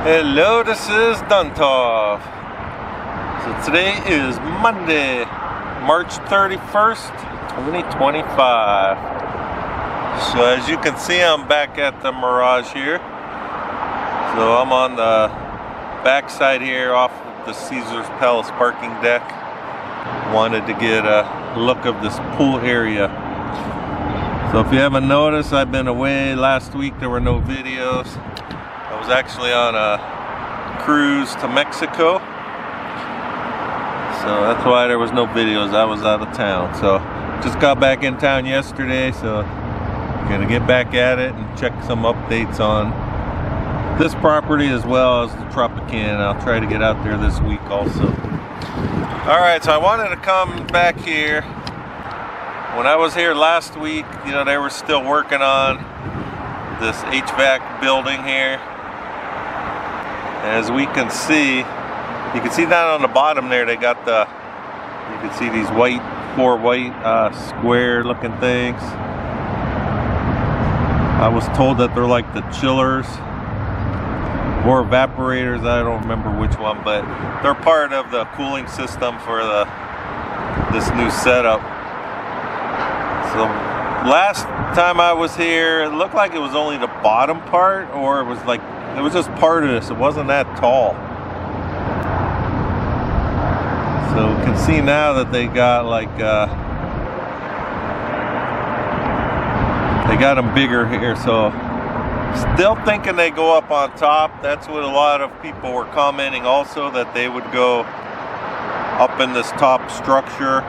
Hello, this is duntov. So today is Monday, March 31st, 2025. So as you can see, I'm back at the Mirage here. So I'm on the back side here off of the Caesars Palace parking deck. Wanted to get a look of this pool area. So if you haven't noticed, I've been away. Last week there were no videos. I was actually on a cruise to Mexico, so that's why there was no videos. I was out of town, so just got back in town yesterday, so gonna get back at it and check some updates on this property as well as the Tropicana. I'll try to get out there this week also. Alright, so I wanted to come back here. When I was here last week, you know, they were still working on this HVAC building here. As we can see, you can see down on the bottom there, they got the, you can see these four white square looking things. I was told that they're like the chillers or evaporators. I don't remember which one, but they're part of the cooling system for this new setup. So last time I was here, it looked like it was only the bottom part, or it was just part of this. It wasn't that tall. So we can see now that they got they got them bigger here. So still thinking they go up on top. That's what a lot of people were commenting also, that they would go up in this top structure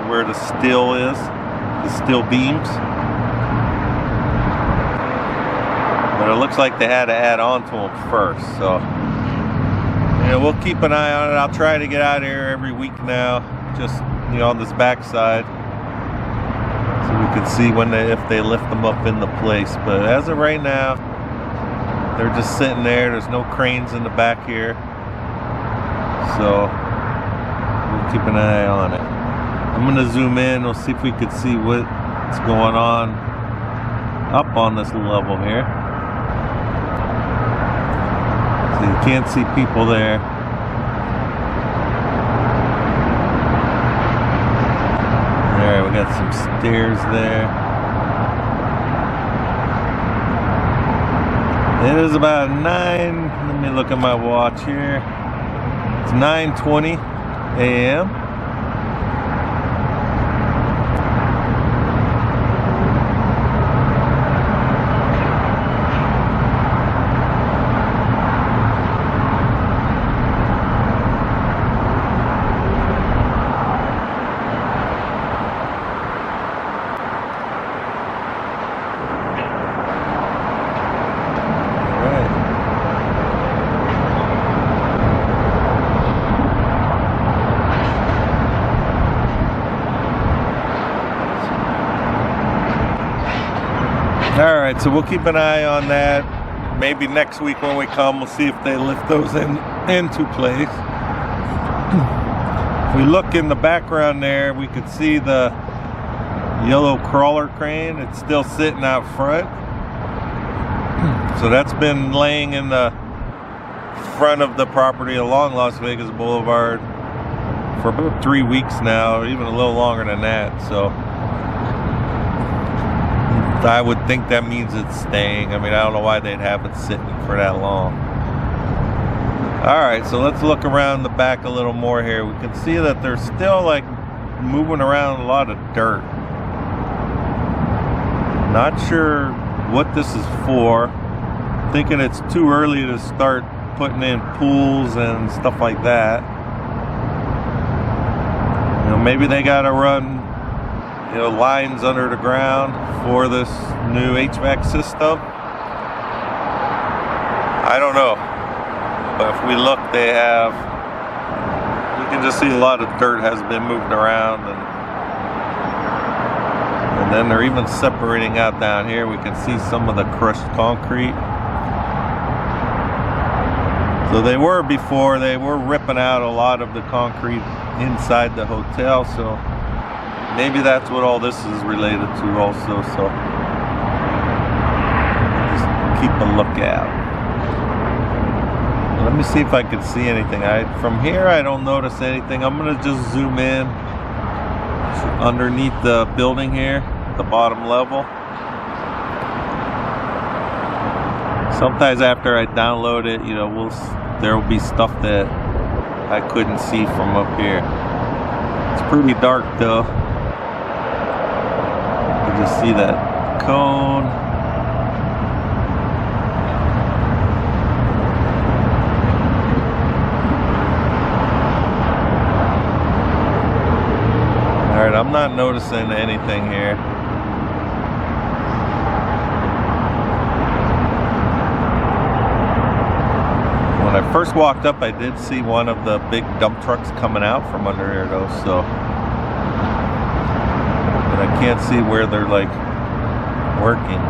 where the steel is, the steel beams. But it looks like they had to add on to them first, so yeah, we'll keep an eye on it. I'll try to get out here every week now, just, you know, on this backside, so we can see if they lift them up into place. But as of right now, they're just sitting there. There's no cranes in the back here, so we'll keep an eye on it. I'm gonna zoom in. We'll see if we could see what's going on up on this level here. You can't see people there. Alright, we got some stairs there. It is about 9, let me look at my watch here. It's 9:20 a.m. Alright, so we'll keep an eye on that. Maybe next week when we come, we'll see if they lift those into place. If we look in the background there, we could see the yellow crawler crane. It's still sitting out front. So that's been laying in the front of the property along Las Vegas Boulevard for about 3 weeks now, or even a little longer than that. So I would think that means it's staying. I mean, I don't know why they'd have it sitting for that long. Alright, so let's look around the back a little more here. We can see that they're still like moving around a lot of dirt. Not sure what this is for. Thinking it's too early to start putting in pools and stuff like that. You know, maybe they gotta run, you know, lines under the ground for this new HVAC system. I don't know, but if we look, we can just see a lot of dirt has been moved around, and then they're even separating out down here. We can see some of the crushed concrete. So they were ripping out a lot of the concrete inside the hotel, so maybe that's what all this is related to also, so just keep a lookout. Let me see if I can see anything. From here I don't notice anything. I'm gonna just zoom in underneath the building here, the bottom level. Sometimes after I download it, you know, there will be stuff that I couldn't see from up here. It's pretty dark though. You just see that cone. Alright, I'm not noticing anything here. When I first walked up, I did see one of the big dump trucks coming out from under here though, so. But I can't see where they're like working.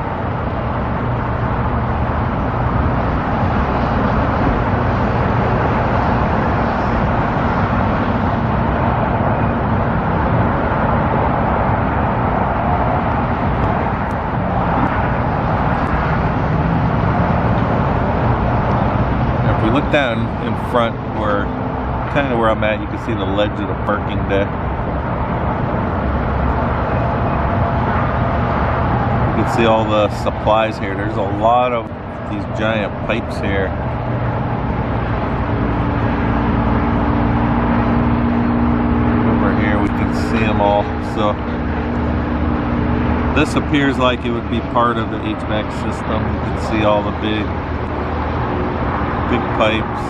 Look down in front where, kind of where I'm at, you can see the ledge of the parking deck. You can see all the supplies here. There's a lot of these giant pipes here. Over here we can see them all. So this appears like it would be part of the HVAC system. You can see all the big pipes.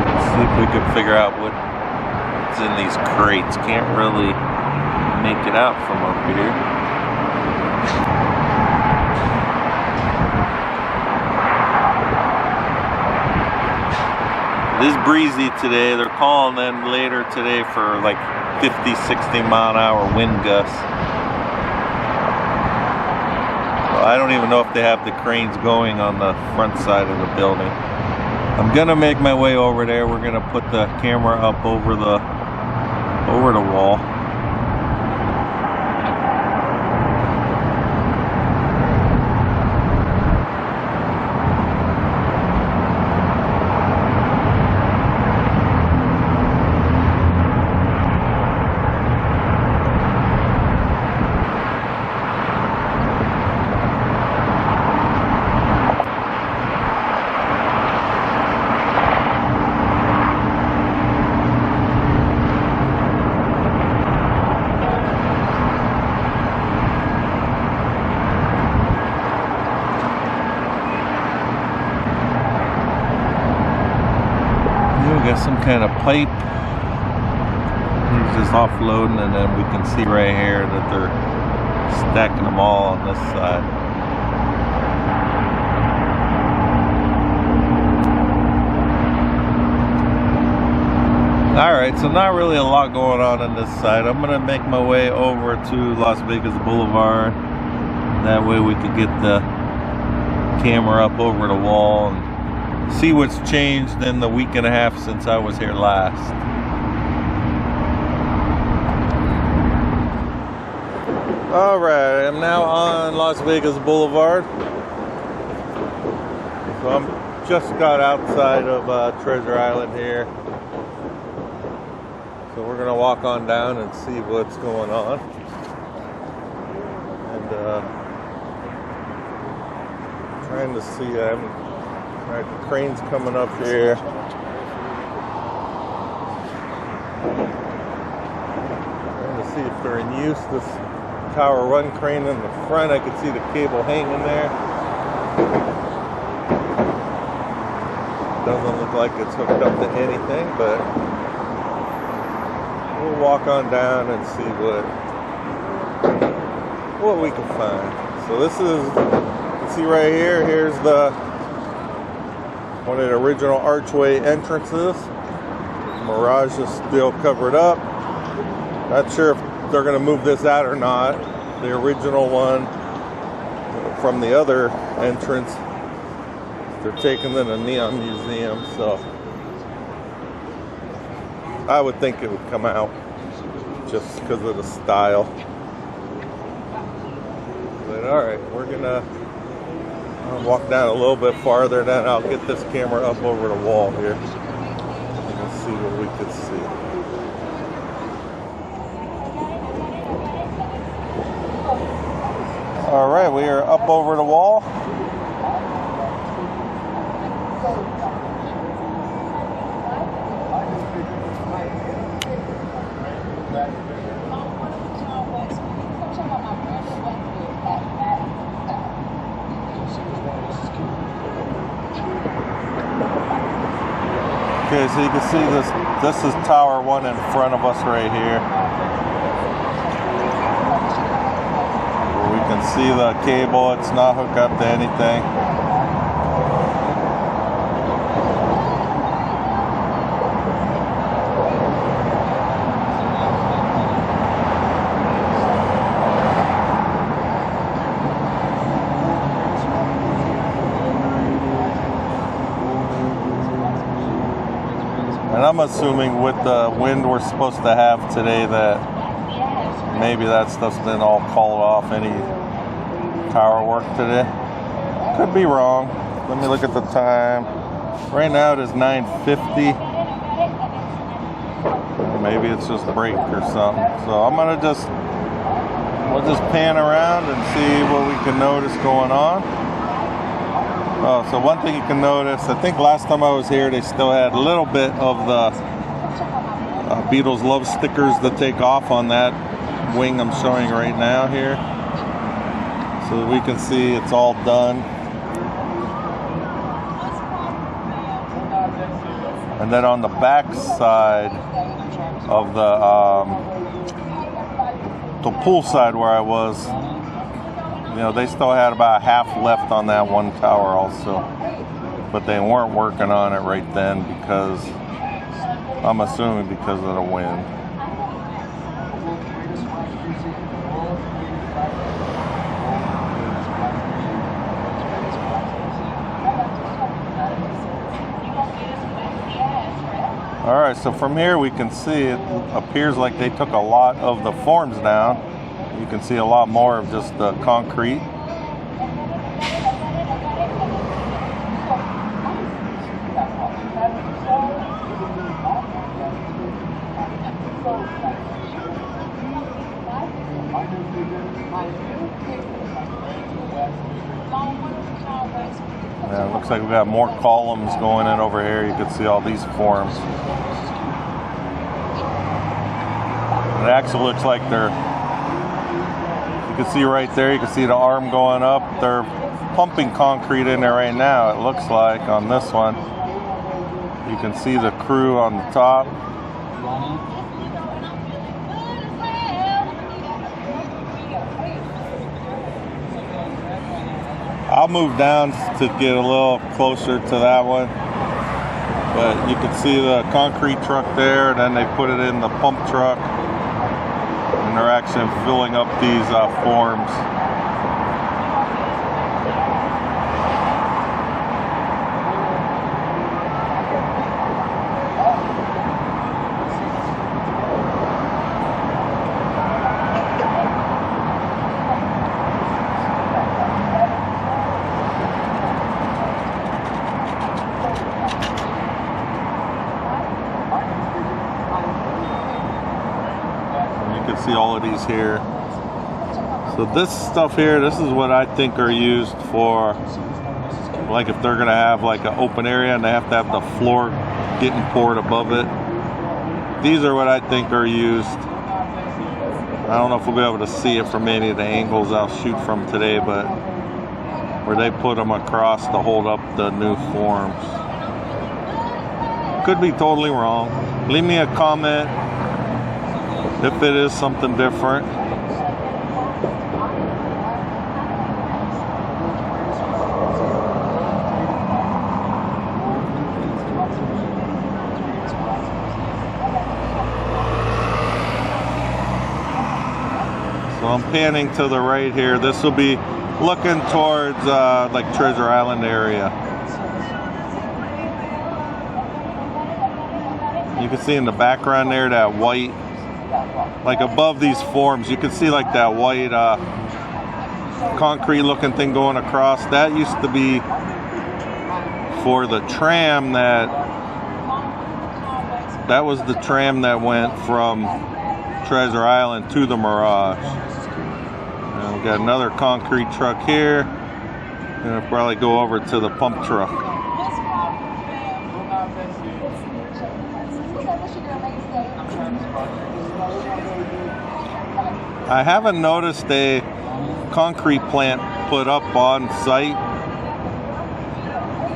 Let's see if we can figure out what's in these crates. Can't really make it out from up here. It is breezy today. They're calling in later today for like 50, 60 mile an hour wind gusts. So I don't even know if they have the cranes going on the front side of the building. I'm gonna make my way over there. We're gonna put the camera up over the wall. Got some kind of pipe. He's just offloading, and then we can see right here that they're stacking them all on this side. Alright, so not really a lot going on this side. I'm gonna make my way over to Las Vegas Boulevard. That way we could get the camera up over the wall and see what's changed in the week and a half since I was here last. Alright, I'm now on Las Vegas Boulevard. So I'm just got outside of Treasure Island here. So we're gonna walk on down and see what's going on. And trying to see, alright, the crane's coming up here. Trying to see if they're in use. This tower run crane in the front, I can see the cable hanging there. Doesn't look like it's hooked up to anything, but we'll walk on down and see what we can find. So this is, you can see right here, here's one of the original archway entrances. Mirage is still covered up. Not sure if they're going to move this out or not. The original one from the other entrance, they're taking in a neon museum, so I would think it would come out just because of the style. But alright, we're gonna walk down a little bit farther, then I'll get this camera up over the wall here and we'll see what we can see. Alright, we are up over the wall. Okay, so you can see this is tower 1 in front of us right here. We can see the cable, it's not hooked up to anything. And I'm assuming with the wind we're supposed to have today that maybe that stuff's been all called off, any tower work today. Could be wrong. Let me look at the time. Right now it is 9:50. Maybe it's just a break or something. So I'm gonna we'll just pan around and see what we can notice going on. Oh, so one thing you can notice, I think last time I was here they still had a little bit of the Beatles love stickers to take off on that wing I'm showing right now here. So we can see it's all done. And then on the back side of the pool side where I was, you know, they still had about half left on that one tower also, but they weren't working on it right then because, I'm assuming because of the wind. Alright, so from here we can see it appears like they took a lot of the forms down. You can see a lot more of just the concrete. Yeah, it looks like we got more columns going in over here. You can see all these forms. It actually looks like you can see right there, you can see the arm going up. They're pumping concrete in there right now, it looks like, on this one. You can see the crew on the top. I'll move down to get a little closer to that one. But you can see the concrete truck there, and then they put it in the pump truck. And they're actually filling up these forms. See all of these here. So this stuff here, this is what I think are used for, like if they're gonna have like an open area and they have to have the floor getting poured above it. These are what I think are used. I don't know if we'll be able to see it from any of the angles I'll shoot from today, but where they put them across to hold up the new forms. Could be totally wrong. Leave me a comment if it is something different. So I'm panning to the right here. This will be looking towards like Treasure Island area. You can see in the background there that white, like above these forms, you can see like that white concrete looking thing going across. That used to be for the tram that was the tram that went from Treasure Island to the Mirage. And we got another concrete truck here. Gonna probably go over to the pump truck. I haven't noticed a concrete plant put up on site.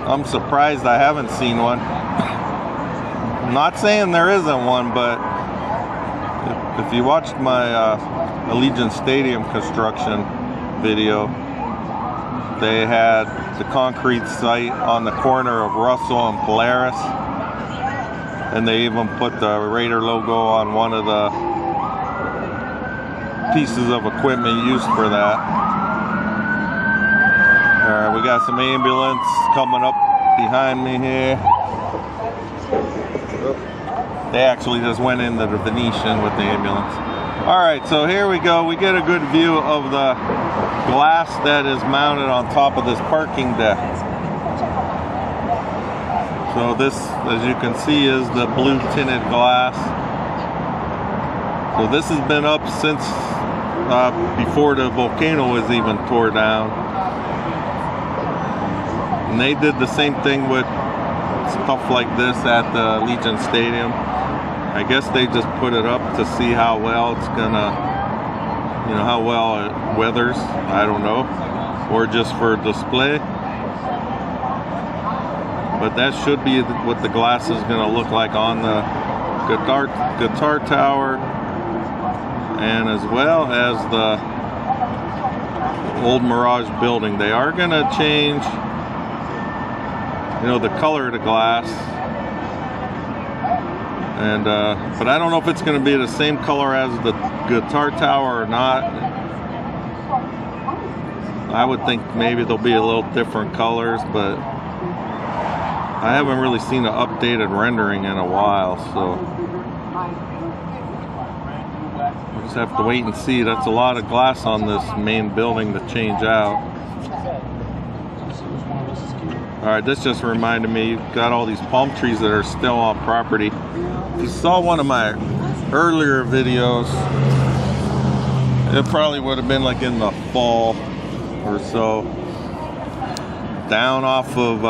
I'm surprised I haven't seen one. I'm not saying there isn't one, but if you watched my Allegiant Stadium construction video, they had the concrete site on the corner of Russell and Polaris, and they even put the Raider logo on one of the pieces of equipment used for that. Alright, we got some ambulance coming up behind me here. They actually just went into the Venetian with the ambulance. Alright, so here we go. We get a good view of the glass that is mounted on top of this parking deck. So this, as you can see, is the blue tinted glass. So this has been up since before the volcano was even tore down. And they did the same thing with stuff like this at the Allegiant Stadium. I guess they just put it up to see how well it's gonna, you know, how well it weathers. I don't know, or just for display. But that should be what the glass is gonna look like on the guitar tower, and as well as the old Mirage building. They are gonna change, you know, the color of the glass, and but I don't know if it's going to be the same color as the guitar tower or not. I would think maybe there'll be a little different colors, but I haven't really seen an updated rendering in a while, so we'll just have to wait and see. That's a lot of glass on this main building to change out. Alright, this just reminded me, you've got all these palm trees that are still on property. If you saw one of my earlier videos, it probably would have been like in the fall or so. Down off of,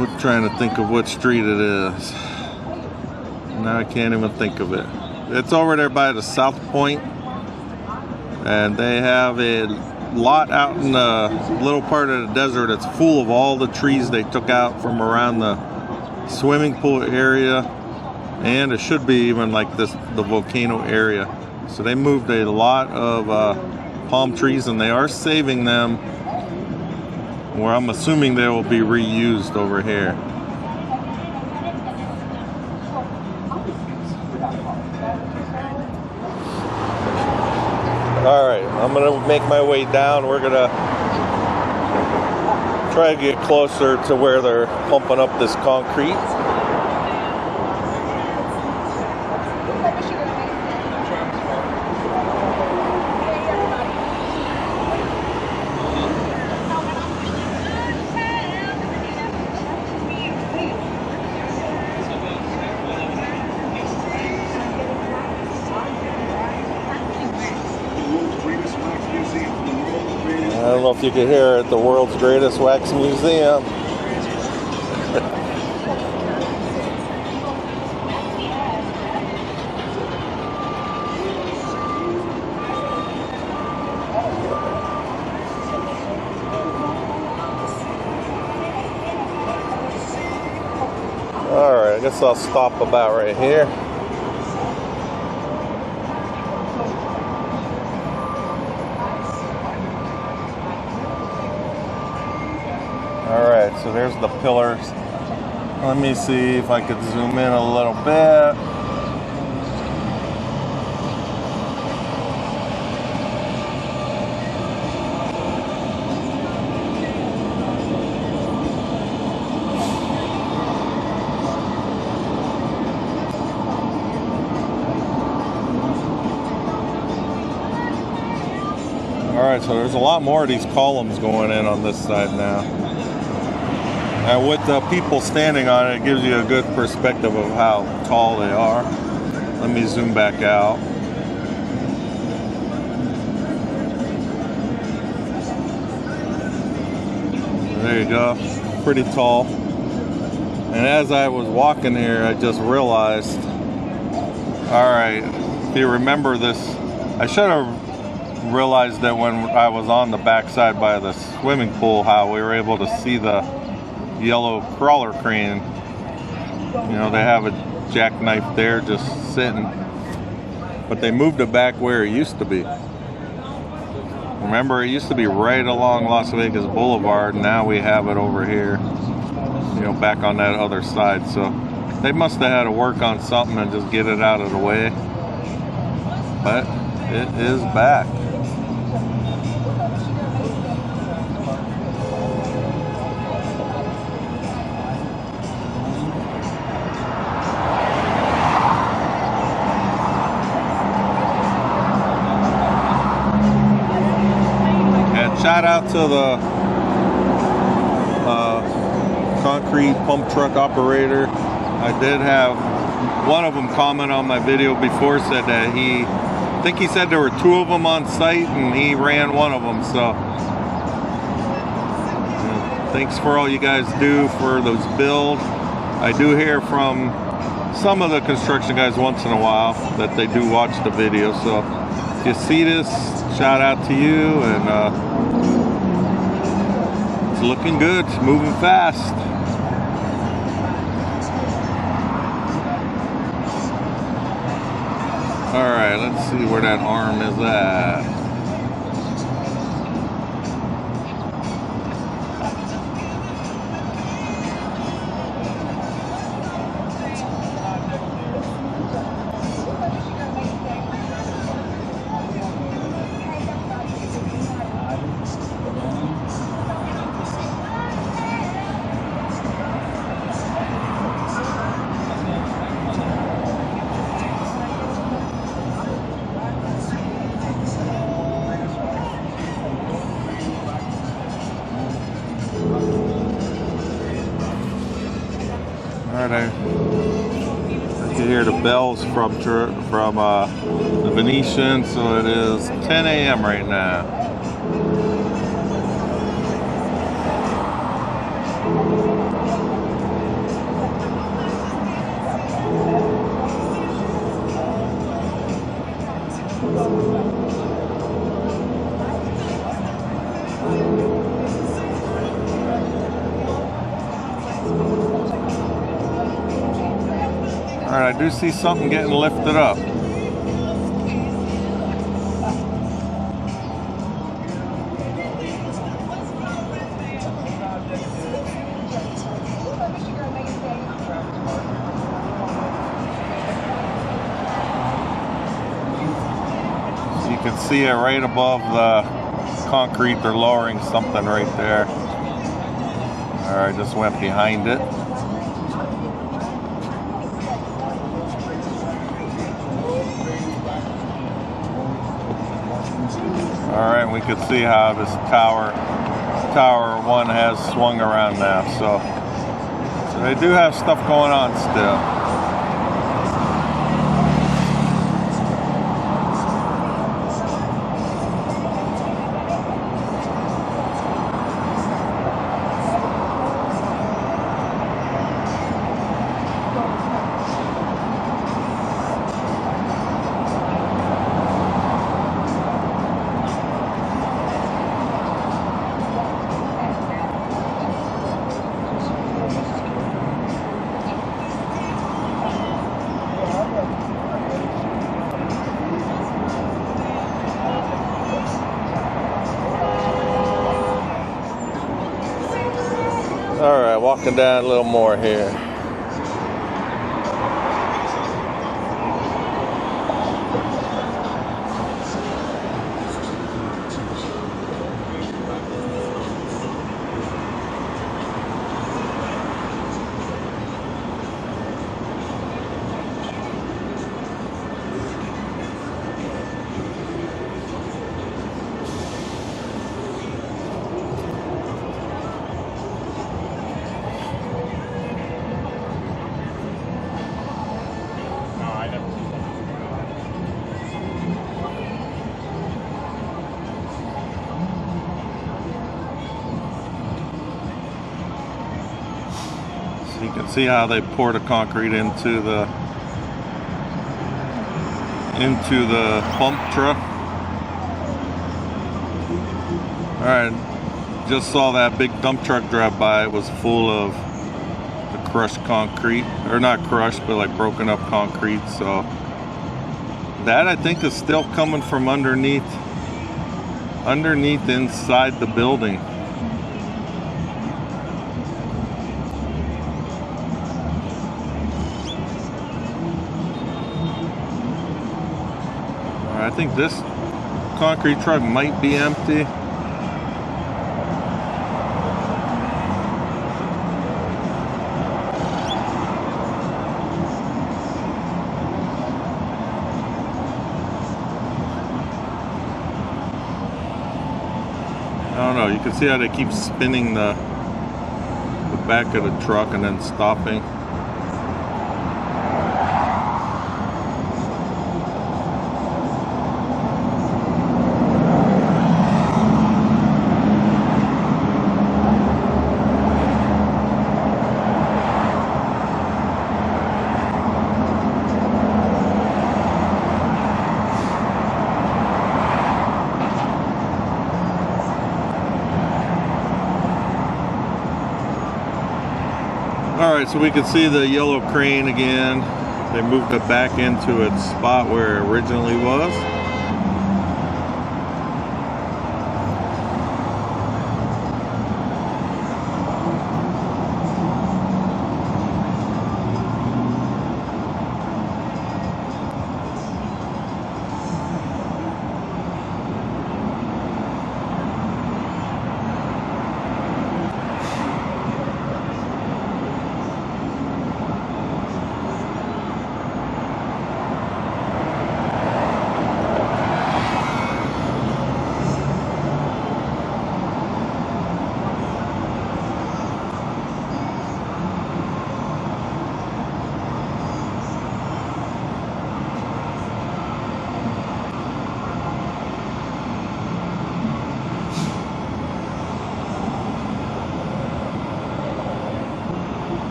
we're trying to think of what street it is. Now I can't even think of it. It's over there by the South Point, and they have a lot out in the little part of the desert. It's full of all the trees they took out from around the swimming pool area, and it should be even like this, the volcano area. So they moved a lot of palm trees, and they are saving them, where I'm assuming they will be reused over here. Alright, I'm going to make my way down. We're going to try to get closer to where they're pumping up this concrete. I don't know if you could hear it, the world's greatest wax museum. Alright, I guess I'll stop about right here. Alright, so there's the pillars. Let me see if I could zoom in a little bit. Alright, so there's a lot more of these columns going in on this side now. And with the people standing on it, it gives you a good perspective of how tall they are. Let me zoom back out. There you go. Pretty tall. And as I was walking here, I just realized, alright, if you remember this, I should have realized that when I was on the backside by the swimming pool, how we were able to see the yellow crawler crane. You know, they have a jackknife there just sitting, but they moved it back where it used to be. Remember, it used to be right along Las Vegas Boulevard. Now we have it over here, you know, back on that other side. So they must have had to work on something and just get it out of the way, but it is back. Shout out to the concrete pump truck operator. I did have one of them comment on my video before, said that I think he said there were 2 of them on site and he ran one of them. So thanks for all you guys do for those builds. I do hear from some of the construction guys once in a while that they do watch the video. So if you see this, shout out to you. And it's looking good, it's moving fast. Alright, let's see where that arm is at. Alright, I can hear the bells from the Venetian, so it is 10 a.m. right now. Alright, I do see something getting lifted up. So you can see it right above the concrete. They're lowering something right there. Alright, just went behind it. Alright, we can see how this tower 1 has swung around now. So they do have stuff going on still. Alright, walking down a little more here. So you can see how they pour the concrete into the pump truck. Alright, just saw that big dump truck drive by. It was full of the crushed concrete, or not crushed, but like broken up concrete. So that I think is still coming from underneath inside the building. I think this concrete truck might be empty. I don't know, you can see how they keep spinning the back of the truck and then stopping. Alright, so we can see the yellow crane again. They moved it back into its spot where it originally was.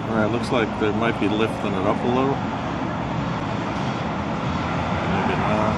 Alright, looks like they might be lifting it up a little. Maybe not.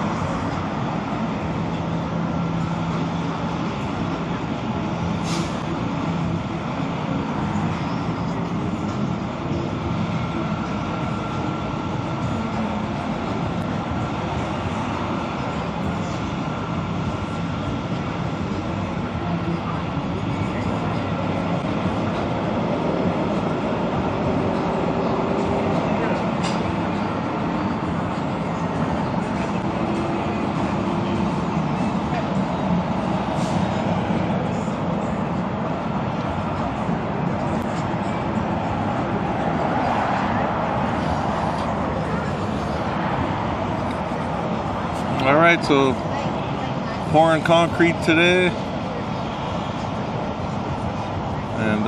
Alright, so pouring concrete today, and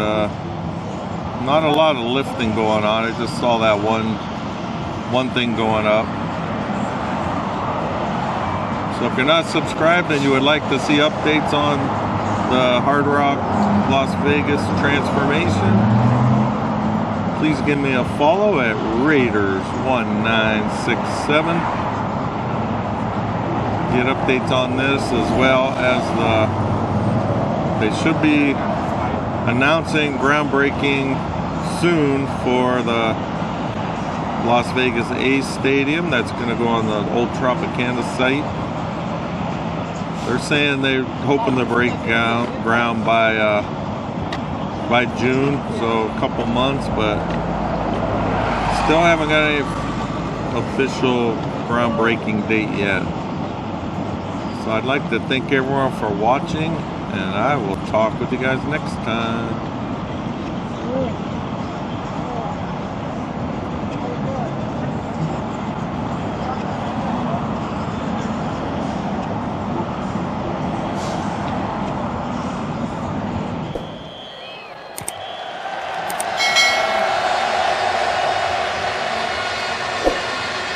not a lot of lifting going on. I just saw that one thing going up. So if you're not subscribed and you would like to see updates on the Hard Rock Las Vegas transformation, please give me a follow at Raiders1967. Get updates on this, as well as they should be announcing groundbreaking soon for the Las Vegas A's Stadium. That's going to go on the old Tropicana site. They're saying they're hoping to break ground by June, so a couple months, but still haven't got any official groundbreaking date yet. So I'd like to thank everyone for watching, and I will talk with you guys next time.